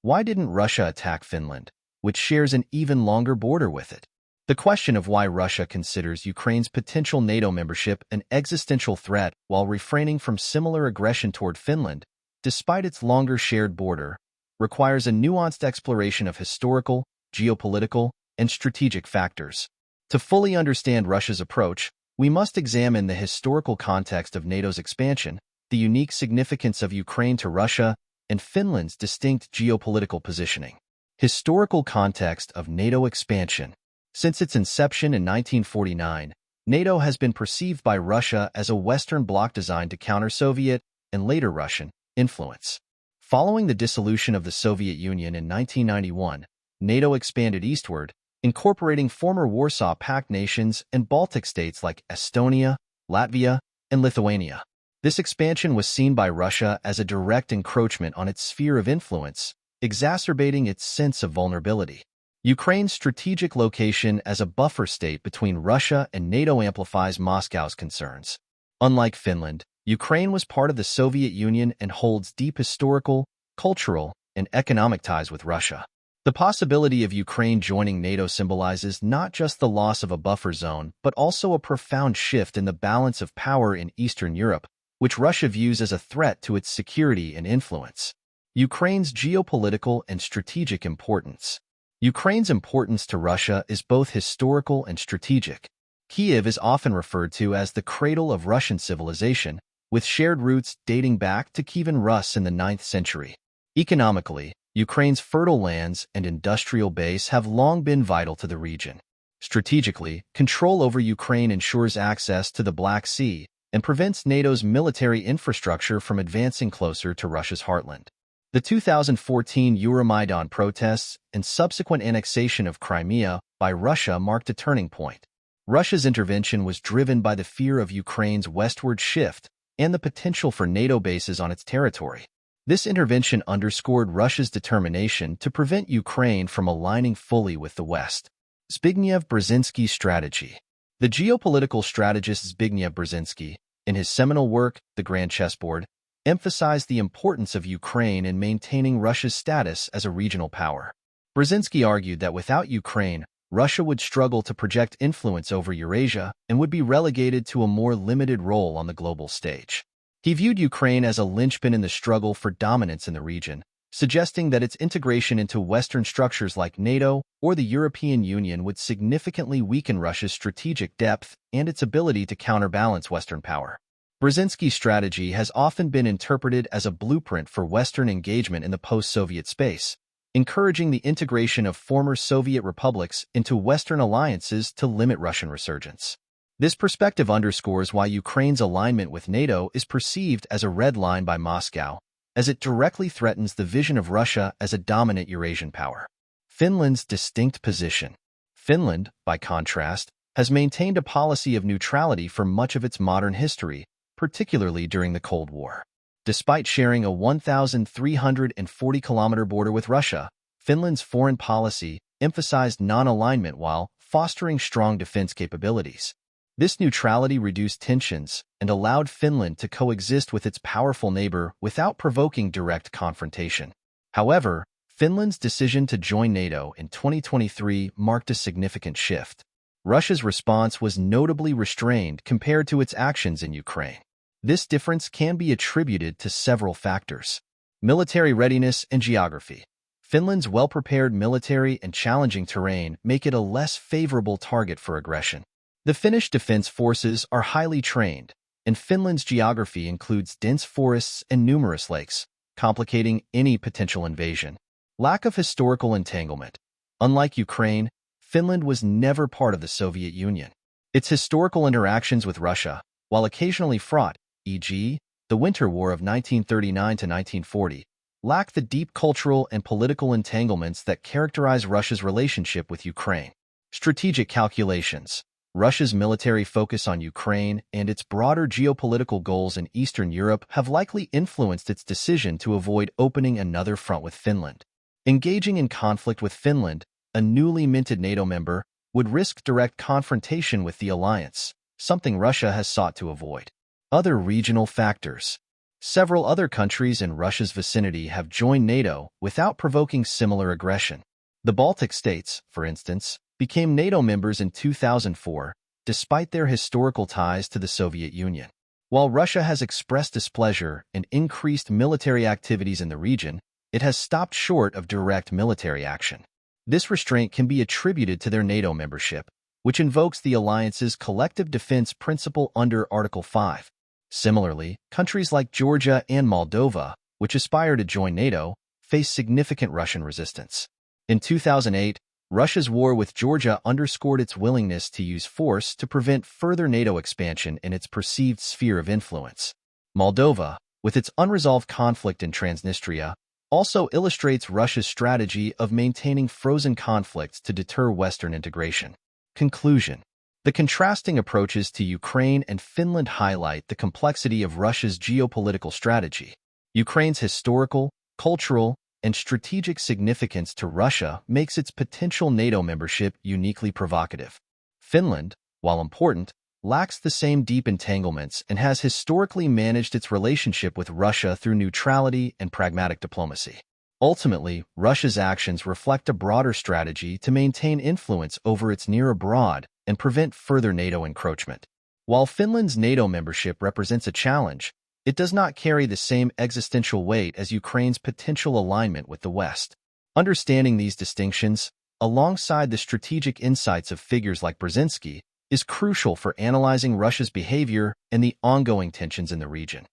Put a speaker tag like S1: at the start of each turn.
S1: Why didn't Russia attack Finland, which shares an even longer border with it? The question of why Russia considers Ukraine's potential NATO membership an existential threat while refraining from similar aggression toward Finland, despite its longer shared border, requires a nuanced exploration of historical, geopolitical, and strategic factors. To fully understand Russia's approach, we must examine the historical context of NATO's expansion, the unique significance of Ukraine to Russia, and Finland's distinct geopolitical positioning. Historical context of NATO expansion. Since its inception in 1949, NATO has been perceived by Russia as a Western bloc designed to counter Soviet, and later Russian, influence. Following the dissolution of the Soviet Union in 1991, NATO expanded eastward, incorporating former Warsaw Pact nations and Baltic states like Estonia, Latvia, and Lithuania. This expansion was seen by Russia as a direct encroachment on its sphere of influence, exacerbating its sense of vulnerability. Ukraine's strategic location as a buffer state between Russia and NATO amplifies Moscow's concerns. Unlike Finland, Ukraine was part of the Soviet Union and holds deep historical, cultural, and economic ties with Russia. The possibility of Ukraine joining NATO symbolizes not just the loss of a buffer zone, but also a profound shift in the balance of power in Eastern Europe, which Russia views as a threat to its security and influence. Ukraine's geopolitical and strategic importance. Ukraine's importance to Russia is both historical and strategic. Kyiv is often referred to as the cradle of Russian civilization, with shared roots dating back to Kievan Rus in the 9th century. Economically, Ukraine's fertile lands and industrial base have long been vital to the region. Strategically, control over Ukraine ensures access to the Black Sea and prevents NATO's military infrastructure from advancing closer to Russia's heartland. The 2014 Euromaidan protests and subsequent annexation of Crimea by Russia marked a turning point. Russia's intervention was driven by the fear of Ukraine's westward shift and the potential for NATO bases on its territory. This intervention underscored Russia's determination to prevent Ukraine from aligning fully with the West. Zbigniew Brzezinski's strategy. The geopolitical strategist Zbigniew Brzezinski, in his seminal work, The Grand Chessboard, emphasized the importance of Ukraine in maintaining Russia's status as a regional power. Brzezinski argued that without Ukraine, Russia would struggle to project influence over Eurasia and would be relegated to a more limited role on the global stage. He viewed Ukraine as a linchpin in the struggle for dominance in the region, suggesting that its integration into Western structures like NATO or the European Union would significantly weaken Russia's strategic depth and its ability to counterbalance Western power. Brzezinski's strategy has often been interpreted as a blueprint for Western engagement in the post-Soviet space, encouraging the integration of former Soviet republics into Western alliances to limit Russian resurgence. This perspective underscores why Ukraine's alignment with NATO is perceived as a red line by Moscow, as it directly threatens the vision of Russia as a dominant Eurasian power. Finland's distinct position. Finland, by contrast, has maintained a policy of neutrality for much of its modern history, particularly during the Cold War. Despite sharing a 1,340-kilometer border with Russia, Finland's foreign policy emphasized non-alignment while fostering strong defense capabilities. This neutrality reduced tensions and allowed Finland to coexist with its powerful neighbor without provoking direct confrontation. However, Finland's decision to join NATO in 2023 marked a significant shift. Russia's response was notably restrained compared to its actions in Ukraine. This difference can be attributed to several factors. Military readiness and geography. Finland's well-prepared military and challenging terrain make it a less favorable target for aggression. The Finnish defense forces are highly trained, and Finland's geography includes dense forests and numerous lakes, complicating any potential invasion. Lack of historical entanglement. Unlike Ukraine, Finland was never part of the Soviet Union. Its historical interactions with Russia, while occasionally fraught, e.g., the Winter War of 1939 to 1940, lack the deep cultural and political entanglements that characterize Russia's relationship with Ukraine. Strategic calculations. Russia's military focus on Ukraine and its broader geopolitical goals in Eastern Europe have likely influenced its decision to avoid opening another front with Finland. Engaging in conflict with Finland, a newly minted NATO member, would risk direct confrontation with the alliance, something Russia has sought to avoid. Other regional factors. Several other countries in Russia's vicinity have joined NATO without provoking similar aggression. The Baltic states, for instance, became NATO members in 2004, despite their historical ties to the Soviet Union. While Russia has expressed displeasure and increased military activities in the region, it has stopped short of direct military action. This restraint can be attributed to their NATO membership, which invokes the alliance's collective defense principle under Article 5. Similarly, countries like Georgia and Moldova, which aspire to join NATO, face significant Russian resistance. In 2008, Russia's war with Georgia underscored its willingness to use force to prevent further NATO expansion in its perceived sphere of influence. Moldova, with its unresolved conflict in Transnistria, also illustrates Russia's strategy of maintaining frozen conflicts to deter Western integration. Conclusion. The contrasting approaches to Ukraine and Finland highlight the complexity of Russia's geopolitical strategy. Ukraine's historical, cultural, and strategic significance to Russia makes its potential NATO membership uniquely provocative. Finland, while important, lacks the same deep entanglements and has historically managed its relationship with Russia through neutrality and pragmatic diplomacy. Ultimately, Russia's actions reflect a broader strategy to maintain influence over its near abroad and prevent further NATO encroachment. While Finland's NATO membership represents a challenge, it does not carry the same existential weight as Ukraine's potential alignment with the West. Understanding these distinctions, alongside the strategic insights of figures like Brzezinski, is crucial for analyzing Russia's behavior and the ongoing tensions in the region.